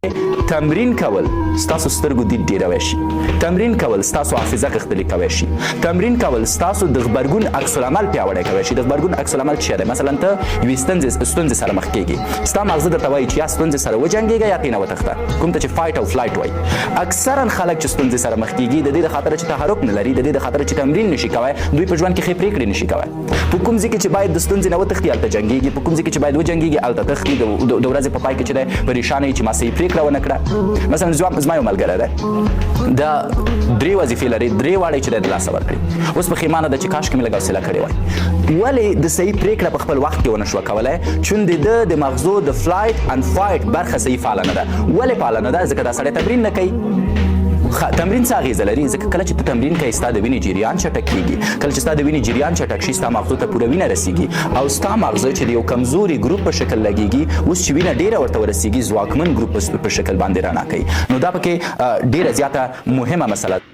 تمرین کول ستاسو سترګو دید ډیروي شي، تمرین کول ستاسو حافظه غښتلې کوي شي، تمرین کول ستاسو د غبرګون عکس العمل پیاوړی کوي شي. د غبرګون عکس العمل څه دی؟ مثلا ته یوې ستونزې سره مخ کېږي، ستا مغزه درته وایي چې یا ستونزې سره وجنګېږه یا ترېنه وتښته، کوم ته چې فایټ او فلایټ وایي. اکثرا خلک چې ستونزې سره مخ کېږي د دې د خاطره چې تحرک نه لري، د دې د خاطره چې تمرین نشي کوی، دوی په ژوند کې ښې پرېکړې نشي کوی. په کوم ځای کې چې باید د ستونزې نه وتښتي هلته جنګېږي، په کوم ځای کې چې باید وجنګېږي هلته تښتي. د ورځې په پای کې چې دی پریشانه وي چې ما صحیح پرېکړه ونه کړه. مثلا زما یو ملګری دی، دا 3 وظیفې لري، 3 واړه چې دی د لاسه ورکړي. اوس پښیمانه ده چې کاشکې مې لږ حوصله کړې وای. ولې د صحیح پرېکړه په خپل وخت کې ونه شوه کولی؟ چون د مغزو د فلایټ اند فایټ برخه صحیح فعاله نه ده. ولې فعاله نه ده؟ ځکه دا سړی تمرین نه کوي. تمرین څه اغیزه لري؟ ځکه کله چې ته تمرین کوې ستا د وینې جریان چټک کېږي، کله چې ستا د وینې جریان چټک شي ستا مغزو ته پوره وینه رسیږي او ستا مغزه چې د یو کمزوري ګروپ په شکل لګېږي، اوس چې وینه ډېره ورته ورسیږي ځواکمن ګروپ په شکل باندې رڼا کوي. نو دا پکې ډېره زیاته مهمه مسله ده.